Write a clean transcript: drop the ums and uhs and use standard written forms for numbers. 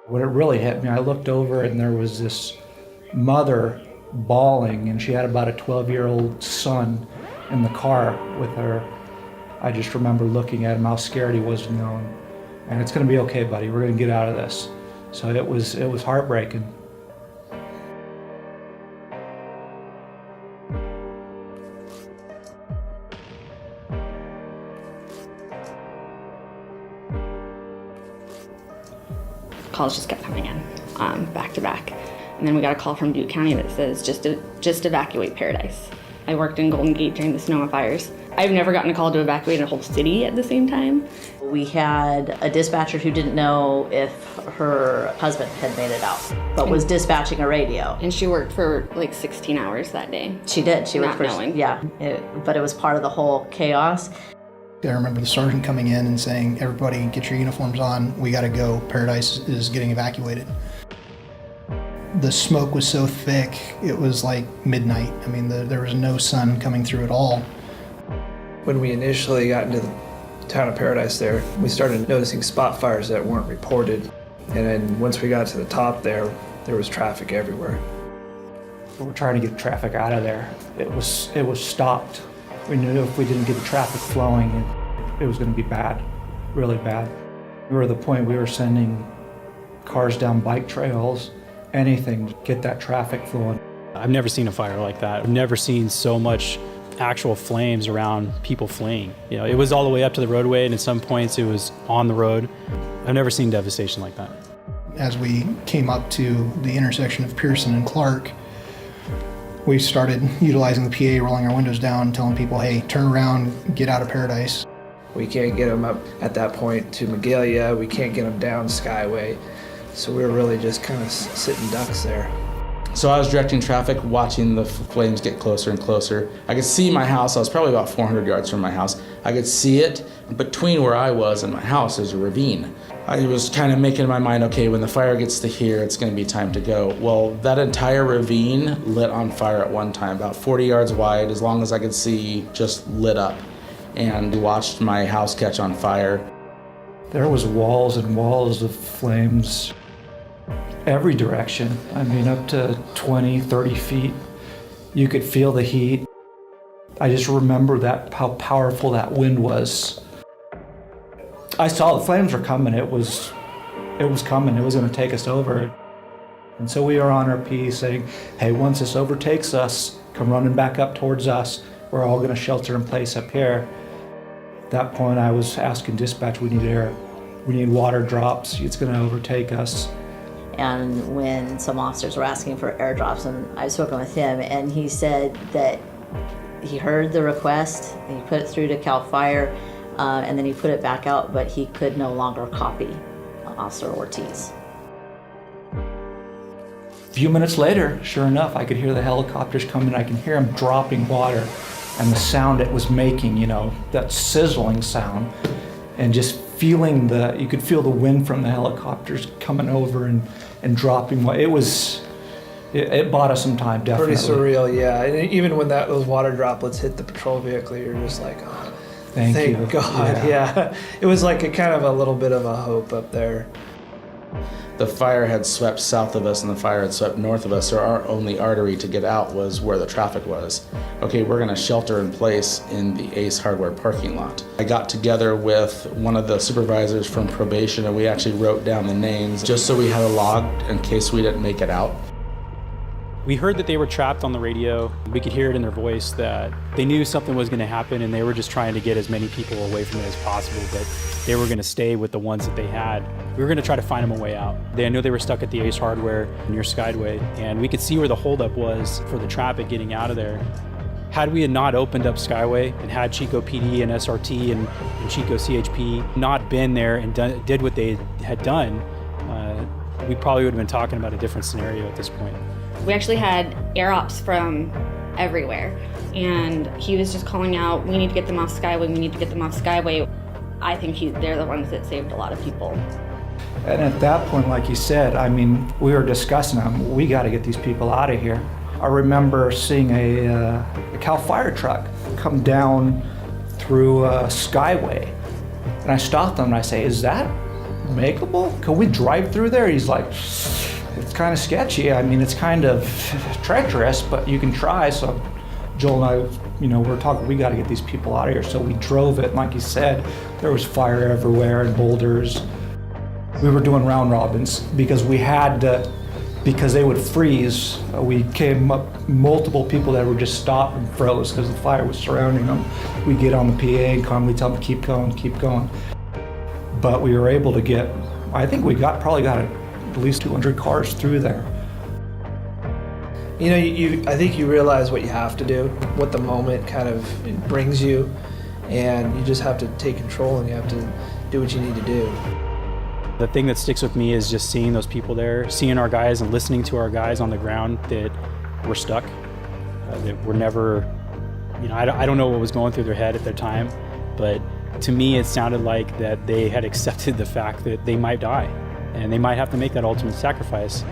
When it really hit me, I looked over and there was this mother bawling, and she had about a 12-year-old son in the car with her. I just remember looking at him, how scared he was, and it's gonna be okay, buddy, we're gonna get out of this. So it was heartbreaking. Calls just kept coming in, back to back. And then we got a call from Butte County that says, just evacuate Paradise. I worked in Golden Gate during the Sonoma fires. I've never gotten a call to evacuate a whole city at the same time. We had a dispatcher who didn't know if her husband had made it out, but was dispatching a radio. And she worked for like 16 hours that day. She did, she worked not knowing. Yeah, but it was part of the whole chaos. I remember the sergeant coming in and saying, everybody get your uniforms on, we gotta go, Paradise is getting evacuated. The smoke was so thick, it was like midnight. I mean, there was no sun coming through at all. When we initially got into the town of Paradise there, we started noticing spot fires that weren't reported. And then once we got to the top there was traffic everywhere. We're trying to get traffic out of there. It was stopped. We knew if we didn't get the traffic flowing, it was going to be bad, really bad. We were at the point we were sending cars down bike trails, anything to get that traffic flowing. I've never seen a fire like that. I've never seen so much actual flames around people fleeing. It was all the way up to the roadway, and at some points it was on the road. I've never seen devastation like that. As we came up to the intersection of Pearson and Clark, we started utilizing the PA, rolling our windows down, telling people, hey, turn around, get out of Paradise. We can't get them up at that point to Magalia. We can't get them down Skyway. So we were really just kind of sitting ducks there. So I was directing traffic, watching the flames get closer and closer. I could see my house. I was probably about 400 yards from my house. I could see it. Between where I was and my house, there's a ravine. I was kind of making in my mind, okay, when the fire gets to here, it's going to be time to go. Well, that entire ravine lit on fire at one time, about 40 yards wide, as long as I could see, just lit up. And watched my house catch on fire. There was walls and walls of flames every direction. I mean, up to 20, 30 feet. You could feel the heat. I just remember how powerful that wind was. I saw the flames were coming. It was coming. It was going to take us over. And so we were on our P saying, hey, once this overtakes us, come running back up towards us. We're all going to shelter in place up here. At that point, I was asking dispatch, we need air. We need water drops. It's going to overtake us. And when some officers were asking for airdrops, and I've spoken with him, and he said that he heard the request, he put it through to CAL FIRE, and then he put it back out, but he could no longer copy Officer Ortiz. A few minutes later, sure enough, I could hear the helicopters coming. I can hear them dropping water, and the sound it was making, that sizzling sound, and just feeling you could feel the wind from the helicopters coming over and dropping. It bought us some time, definitely. Pretty surreal, yeah. And even when those water droplets hit the patrol vehicle, you're just like, oh, thank God, yeah. It was like a little bit of a hope up there. The fire had swept south of us and the fire had swept north of us, so our only artery to get out was where the traffic was. Okay, we're gonna shelter in place in the Ace Hardware parking lot. I got together with one of the supervisors from probation, and we actually wrote down the names just so we had a log in case we didn't make it out. We heard that they were trapped on the radio. We could hear it in their voice that they knew something was going to happen, and they were just trying to get as many people away from it as possible, but they were going to stay with the ones that they had. We were going to try to find them a way out. I knew they were stuck at the Ace Hardware near Skyway, and we could see where the holdup was for the traffic getting out of there. Had we not opened up Skyway and had Chico PD and SRT and Chico CHP not been there and did what they had done, we probably would have been talking about a different scenario at this point. We actually had air ops from everywhere, and he was just calling out, we need to get them off Skyway, we need to get them off Skyway. I think they're the ones that saved a lot of people. And at that point, like you said, we were discussing them. We got to get these people out of here. I remember seeing a CAL FIRE truck come down through Skyway, and I stopped them and I say, is that makeable? Can we drive through there? He's like, it's kind of sketchy. I mean, it's kind of treacherous, but you can try. So Joel and I, we're talking, we got to get these people out of here. So we drove it. And like he said, there was fire everywhere and boulders. We were doing round robins because we had to, because they would freeze. We came up, multiple people that were just stopped and froze because the fire was surrounding them. We get on the PA and calmly tell them, keep going, keep going. But we were able to get, I think we probably got at least 200 cars through there. I think you realize what you have to do, what the moment kind of brings you, and you just have to take control and you have to do what you need to do. The thing that sticks with me is just seeing those people there, seeing our guys and listening to our guys on the ground that were stuck, that were never, I don't know what was going through their head at the time, but to me it sounded like that they had accepted the fact that they might die and they might have to make that ultimate sacrifice.